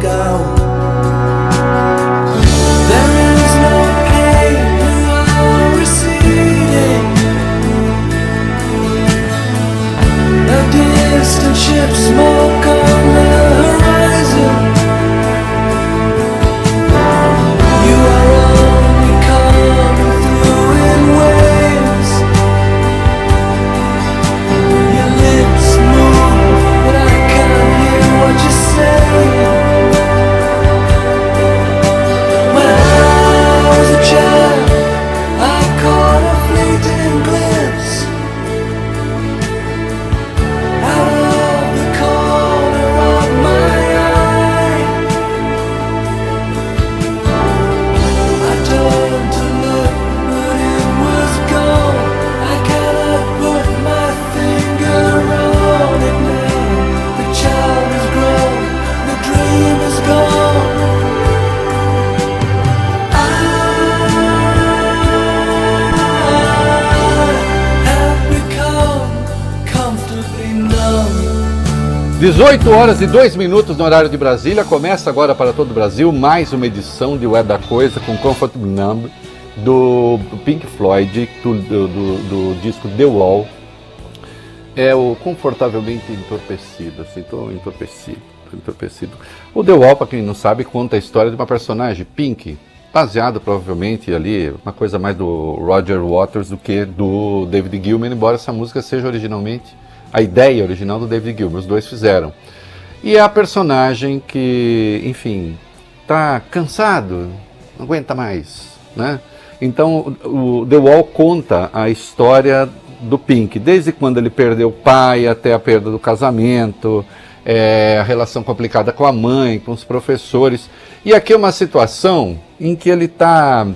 go. There is no pain, you are receding. The distant ship smoke on the horizon. You are only coming through in waves. Your lips move, but I can't hear what you say. When I was a child, I caught a fleeting glimpse out of the corner of my eye. I turned to look, but it was gone. I cannot put my finger on it now. The child is grown, the dream is gone. I have become comfortably numb. 18 horas e 2 minutos no horário de Brasília. Começa agora para todo o Brasil mais uma edição de O É da Coisa com Comfortable Numb do Pink Floyd, do disco The Wall. É o confortavelmente entorpecido, assim, tô entorpecido. O The Wall, para quem não sabe, conta a história de uma personagem, Pink, baseado provavelmente ali, uma coisa mais do Roger Waters do que do David Gilmour, embora essa música seja originalmente a ideia original do David Gilmour, os dois fizeram. E é a personagem que, enfim, tá cansado, não aguenta mais, né? Então o The Wall conta a história do Pink, desde quando ele perdeu o pai até a perda do casamento, a relação complicada com a mãe, com os professores. E aqui é uma situação em que ele está...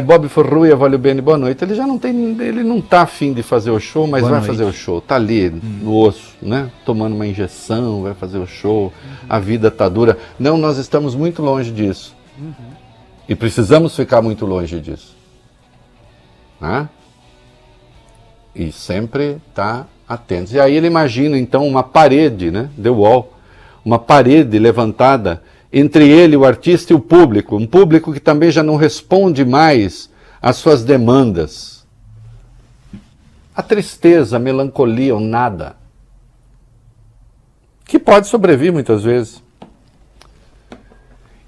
Bob Forruia, valeu bem, boa noite. Ele já não tem, ele não está afim de fazer o show, mas vai fazer o show. Está ali no osso, né? Tomando uma injeção, vai fazer o show. A vida está dura. Não, nós estamos muito longe disso. E precisamos ficar muito longe disso. Né? E sempre estar atentos. E aí ele imagina então uma parede, né? The Wall, uma parede levantada entre ele, o artista, e o público, um público que também já não responde mais às suas demandas. A tristeza, a melancolia, o nada, que pode sobreviver muitas vezes,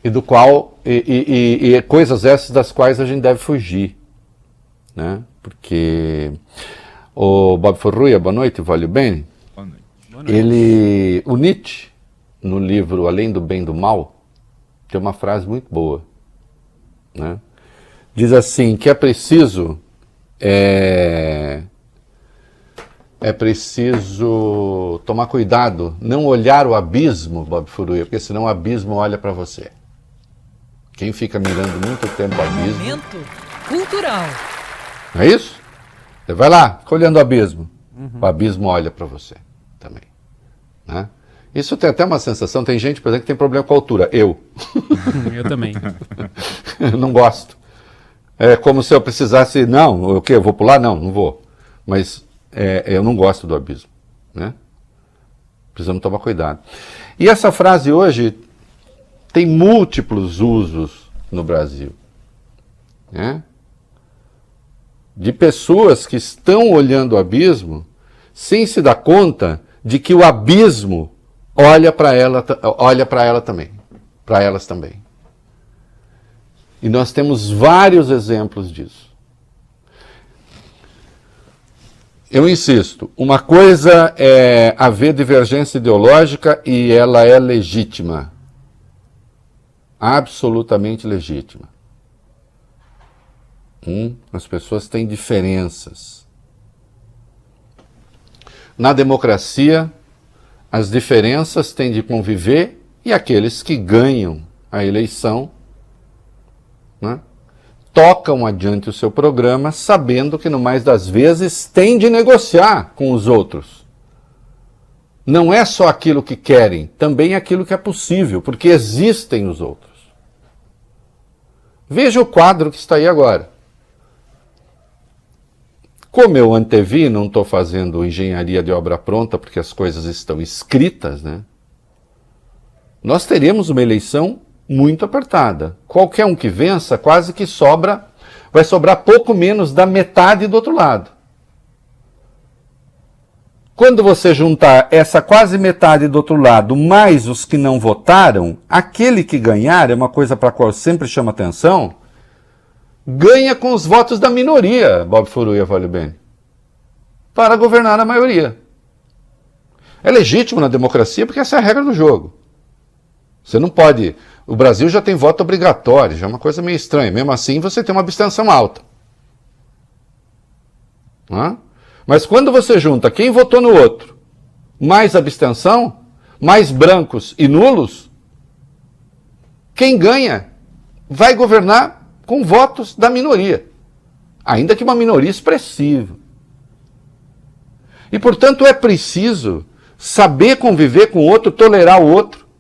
e do qual e coisas essas das quais a gente deve fugir, né? Porque o Bob Forruia, boa noite, valeu bem. Boa noite. O Nietzsche, no livro Além do Bem e do Mal, tem uma frase muito boa, né? Diz assim, que é preciso tomar cuidado, não olhar o abismo, Bob Forruia, porque senão o abismo olha para você. Quem fica mirando muito tempo o abismo... Momento cultural. Não é isso? Você vai lá, fica olhando o abismo. O abismo olha para você também, né? Isso tem até uma sensação, tem gente, por exemplo, que tem problema com a altura. Eu também. Não gosto. É como se eu precisasse, não, o quê? Eu vou pular? Não, não vou. Mas eu não gosto do abismo, né? Precisamos tomar cuidado. E essa frase hoje tem múltiplos usos no Brasil, né? De pessoas que estão olhando o abismo sem se dar conta de que o abismo olha para ela também, para elas também. E nós temos vários exemplos disso. Eu insisto, uma coisa é haver divergência ideológica e ela é legítima. Absolutamente legítima. As pessoas têm diferenças. Na democracia, as diferenças têm de conviver e aqueles que ganham a eleição, né, tocam adiante o seu programa sabendo que, no mais das vezes, tem de negociar com os outros. Não é só aquilo que querem, também é aquilo que é possível, porque existem os outros. Veja o quadro que está aí agora. Como eu antevi, não estou fazendo engenharia de obra pronta, porque as coisas estão escritas, né? nós teremos uma eleição muito apertada. Qualquer um que vença, quase que vai sobrar pouco menos da metade do outro lado. Quando você juntar essa quase metade do outro lado, mais os que não votaram, aquele que ganhar, é uma coisa para a qual eu sempre chamo atenção, ganha com os votos da minoria, Bob Furu e Avalio Bene, para governar a maioria. É legítimo na democracia porque essa é a regra do jogo. Você não pode... O Brasil já tem voto obrigatório, já é uma coisa meio estranha. Mesmo assim, você tem uma abstenção alta. Não é? Mas quando você junta quem votou no outro, mais abstenção, mais brancos e nulos, quem ganha vai governar com votos da minoria. Ainda que uma minoria expressiva. E, portanto, é preciso saber conviver com o outro, tolerar o outro.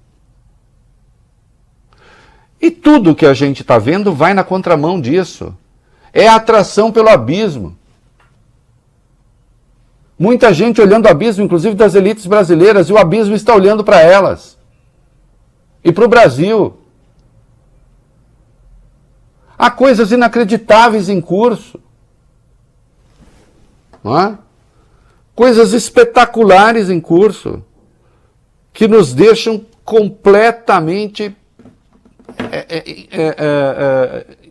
E tudo que a gente está vendo vai na contramão disso. É a atração pelo abismo. Muita gente olhando o abismo, inclusive das elites brasileiras, e o abismo está olhando para elas. E para o Brasil. Há coisas inacreditáveis em curso. Não é? Coisas espetaculares em curso. Que nos deixam completamente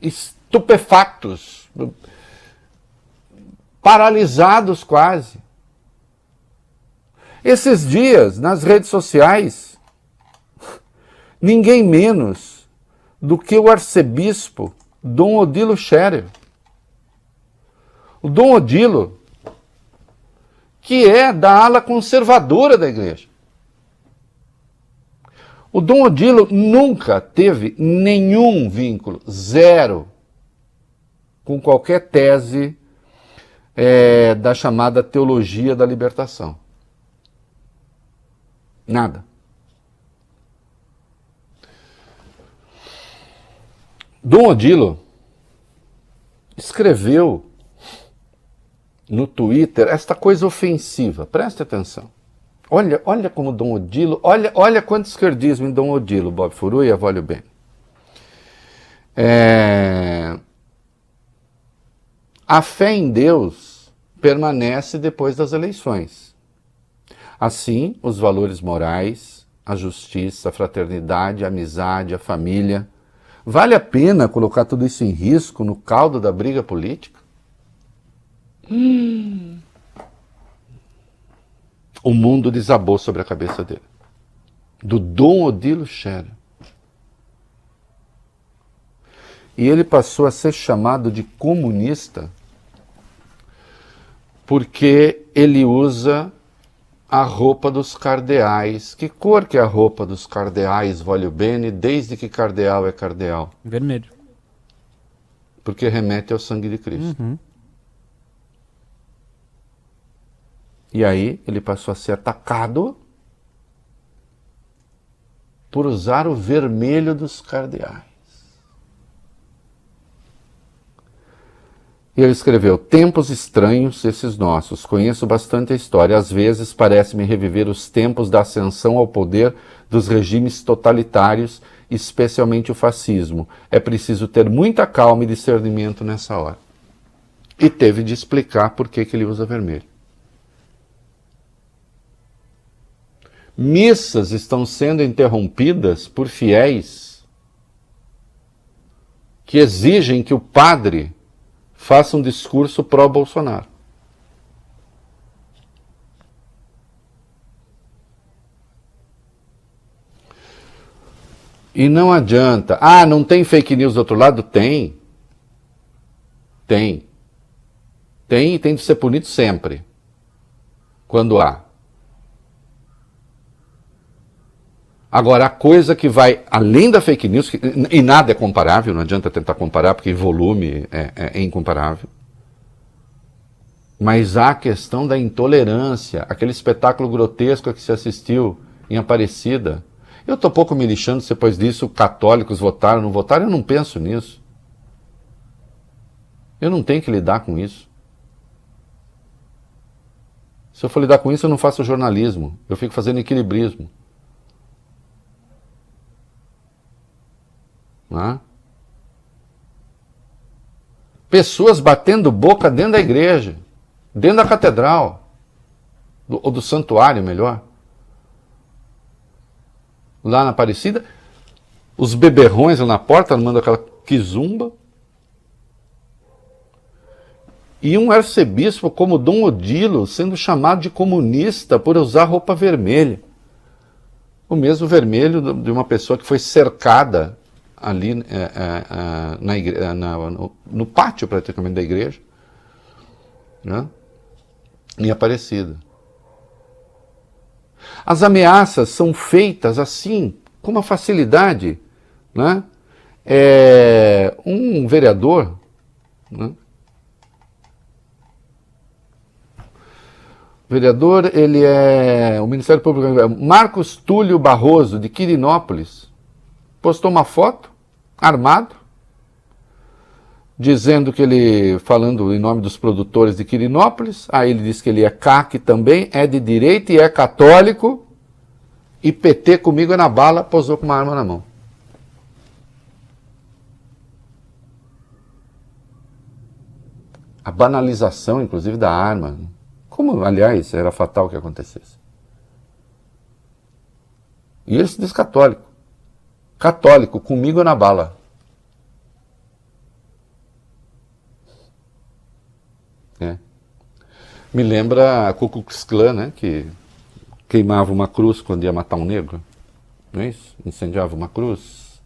estupefactos. Paralisados quase. Esses dias, nas redes sociais, ninguém menos do que o arcebispo Dom Odilo Scherer. O Dom Odilo, que é da ala conservadora da igreja. O Dom Odilo nunca teve nenhum vínculo, zero, com qualquer tese da chamada teologia da libertação. Nada. Dom Odilo escreveu no Twitter esta coisa ofensiva. Preste atenção. Olha como Dom Odilo, olha quanto esquerdismo em Dom Odilo, Bob Furu e Avalio Bene. A fé em Deus permanece depois das eleições. Assim, os valores morais, a justiça, a fraternidade, a amizade, a família. Vale a pena colocar tudo isso em risco no caldo da briga política? O mundo desabou sobre a cabeça dele. Do Dom Odilo Scherer. E ele passou a ser chamado de comunista porque ele usa a roupa dos cardeais. Que cor que é a roupa dos cardeais, Avalio Bene, desde que cardeal é cardeal? Vermelho. Porque remete ao sangue de Cristo. Uhum. E aí ele passou a ser atacado por usar o vermelho dos cardeais. E ele escreveu: tempos estranhos esses nossos, conheço bastante a história, às vezes parece-me reviver os tempos da ascensão ao poder dos regimes totalitários, especialmente o fascismo. É preciso ter muita calma e discernimento nessa hora. E teve de explicar por que ele usa vermelho. Missas estão sendo interrompidas por fiéis que exigem que o padre faça um discurso pró-Bolsonaro. E não adianta. Ah, não tem fake news do outro lado? Tem. Tem. Tem e tem de ser punido sempre. Quando há. Agora, a coisa que vai além da fake news, e nada é comparável, não adianta tentar comparar, porque volume é incomparável. Mas há a questão da intolerância, aquele espetáculo grotesco que se assistiu em Aparecida. Eu estou pouco me lixando se depois disso católicos votaram ou não votaram, eu não penso nisso. Eu não tenho que lidar com isso. Se eu for lidar com isso, eu não faço jornalismo, eu fico fazendo equilibrismo. né? Pessoas batendo boca dentro da igreja, dentro da catedral, ou do santuário, melhor. Lá na Aparecida, os beberrões lá na porta, armando aquela quizumba. E um arcebispo como Dom Odilo sendo chamado de comunista por usar roupa vermelha. O mesmo vermelho de uma pessoa que foi cercada ali no pátio praticamente da igreja, né? Em Aparecida. As ameaças são feitas assim, com uma facilidade, né? Um vereador, né? O vereador, ele é o Ministério Público, Marcos Túlio Barroso, de Quirinópolis, postou uma foto, armado, dizendo que ele, falando em nome dos produtores de Quirinópolis, aí ele disse que ele é CAC também, é de direita e é católico, e PT comigo é na bala, posou com uma arma na mão. A banalização, inclusive, da arma, como, aliás, era fatal que acontecesse. E ele se diz católico. Católico, comigo na bala. Me lembra a Ku Klux Klan, né, que queimava uma cruz quando ia matar um negro. Não é isso? Incendiava uma cruz.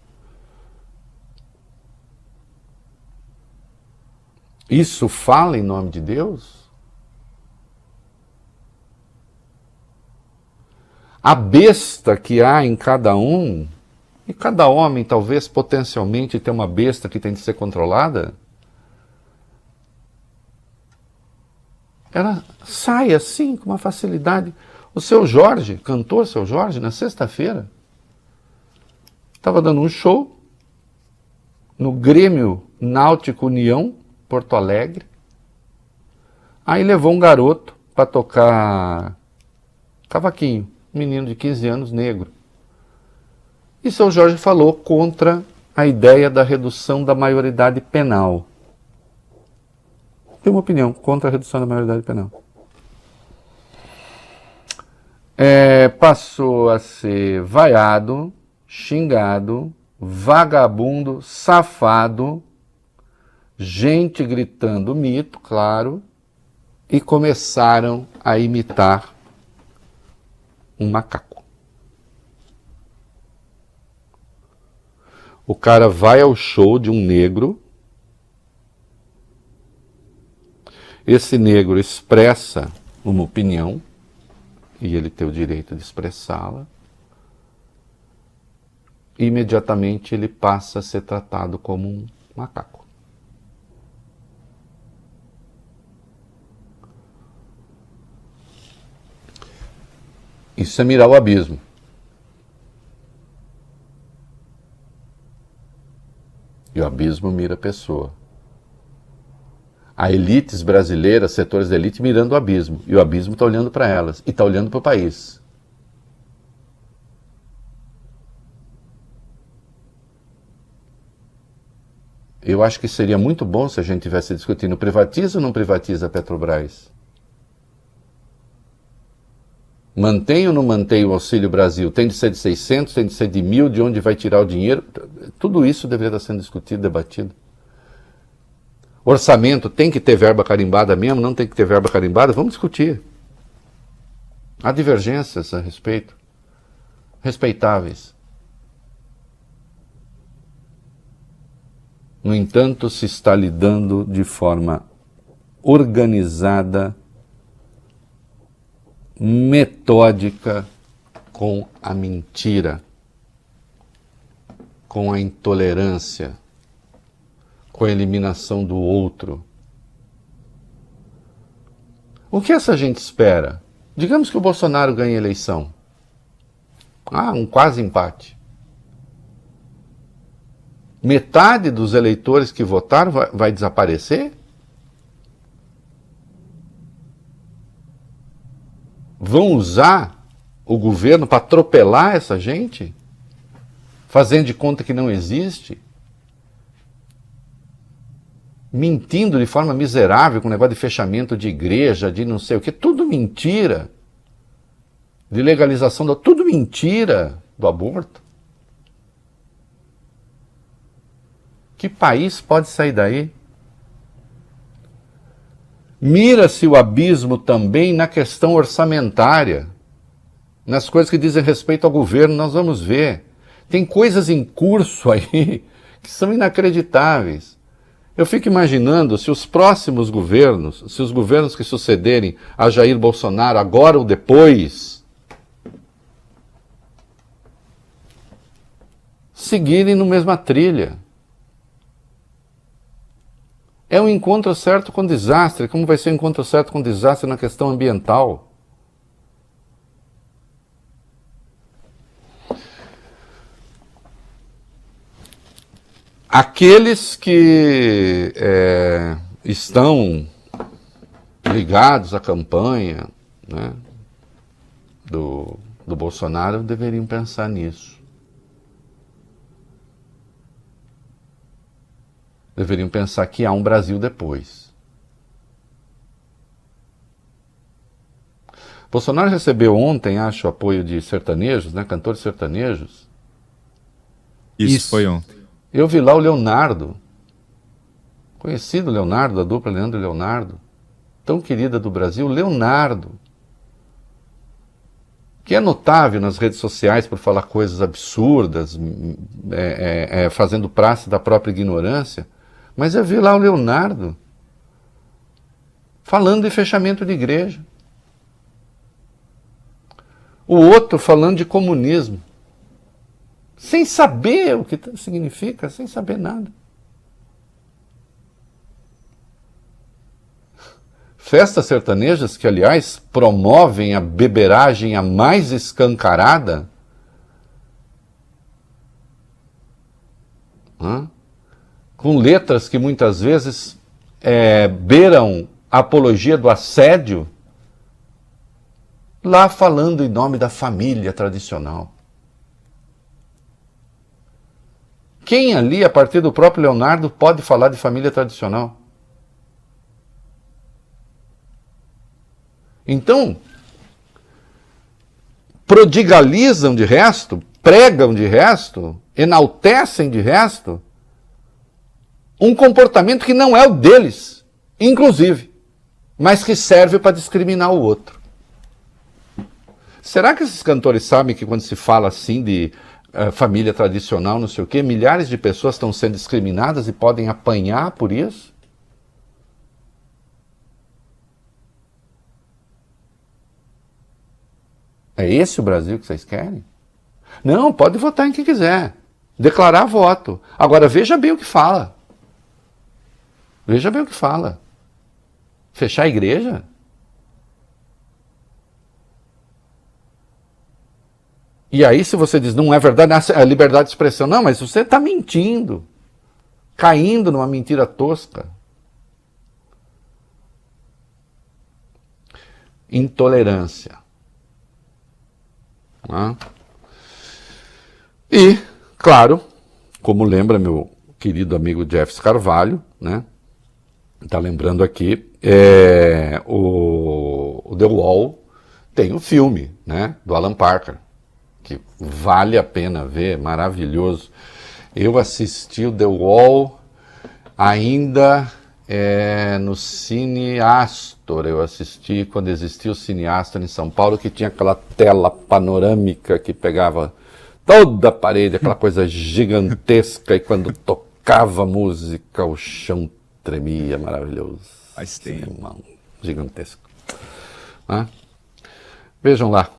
Isso fala em nome de Deus? A besta que há em cada um, e cada homem talvez potencialmente tem uma besta que tem de ser controlada, ela sai assim com uma facilidade. O seu Jorge, cantor seu Jorge, na sexta-feira, estava dando um show no Grêmio Náutico União, Porto Alegre. Aí levou um garoto para tocar cavaquinho, um menino de 15 anos, negro. E seu Jorge falou contra a ideia da redução da maioridade penal. Tem uma opinião contra a redução da maioridade penal. Passou a ser vaiado, xingado, vagabundo, safado, gente gritando mito, claro, e começaram a imitar um macaco. O cara vai ao show de um negro, esse negro expressa uma opinião, e ele tem o direito de expressá-la, e imediatamente ele passa a ser tratado como um macaco. Isso é mirar o abismo. E o abismo mira a pessoa. Há elites brasileiras, setores da elite mirando o abismo. E o abismo está olhando para elas. E está olhando para o país. Eu acho que seria muito bom se a gente estivesse discutindo: privatiza ou não privatiza a Petrobras? Mantém ou não mantém o Auxílio Brasil? Tem de ser de 600, tem de ser de 1.000, de onde vai tirar o dinheiro? Tudo isso deveria estar sendo discutido, debatido. Orçamento, tem que ter verba carimbada mesmo? Não tem que ter verba carimbada? Vamos discutir. Há divergências a respeito. Respeitáveis. No entanto, se está lidando de forma organizada, metódica, com a mentira, com a intolerância, com a eliminação do outro. O que essa gente espera? Digamos que o Bolsonaro ganhe a eleição. Um quase empate. Metade dos eleitores que votaram vai desaparecer? Vão usar o governo para atropelar essa gente? Fazendo de conta que não existe? mentindo de forma miserável com negócio de fechamento de igreja, de não sei o que, tudo mentira. De legalização, tudo mentira do aborto. Que país pode sair daí? Mira-se o abismo também na questão orçamentária, nas coisas que dizem respeito ao governo, nós vamos ver. Tem coisas em curso aí que são inacreditáveis. Eu fico imaginando se os próximos governos, se os governos que sucederem a Jair Bolsonaro, agora ou depois, seguirem na mesma trilha. É um encontro certo com desastre, como vai ser o encontro certo com desastre na questão ambiental. Aqueles que estão ligados à campanha, né, do Bolsonaro deveriam pensar nisso. Deveriam pensar que há um Brasil depois. Bolsonaro recebeu ontem, acho, apoio de sertanejos, né, cantores sertanejos. Isso foi ontem. Eu vi lá o Leonardo, conhecido Leonardo, da dupla Leandro e Leonardo, tão querida do Brasil, Leonardo, que é notável nas redes sociais por falar coisas absurdas, fazendo praxe da própria ignorância, mas eu vi lá o Leonardo falando de fechamento de igreja. O outro falando de comunismo. Sem saber o que significa, sem saber nada. Festas sertanejas que, aliás, promovem a beberagem a mais escancarada, com letras que muitas vezes beiram a apologia do assédio, lá falando em nome da família tradicional. Quem ali, a partir do próprio Leonardo, pode falar de família tradicional? Então, prodigalizam de resto, pregam de resto, enaltecem de resto, um comportamento que não é o deles, inclusive, mas que serve para discriminar o outro. Será que esses cantores sabem que quando se fala assim de família tradicional, não sei o quê, milhares de pessoas estão sendo discriminadas e podem apanhar por isso? É esse o Brasil que vocês querem? Não, pode votar em quem quiser. Declarar voto. Agora, veja bem o que fala. Veja bem o que fala. Fechar a igreja? E aí, se você diz, não é verdade, a liberdade de expressão, não, mas você está mentindo, caindo numa mentira tosca. Intolerância. E, claro, como lembra meu querido amigo Jeffs Carvalho, né? Está lembrando aqui, o The Wall tem um filme, né, do Alan Parker, que vale a pena ver, maravilhoso. Eu assisti o The Wall ainda no Cine Astor. Eu assisti quando existia o Cine Astor em São Paulo, que tinha aquela tela panorâmica que pegava toda a parede, aquela coisa gigantesca, e quando tocava música, o chão tremia, maravilhoso. Faz tempo. Irmão, gigantesco. Vejam lá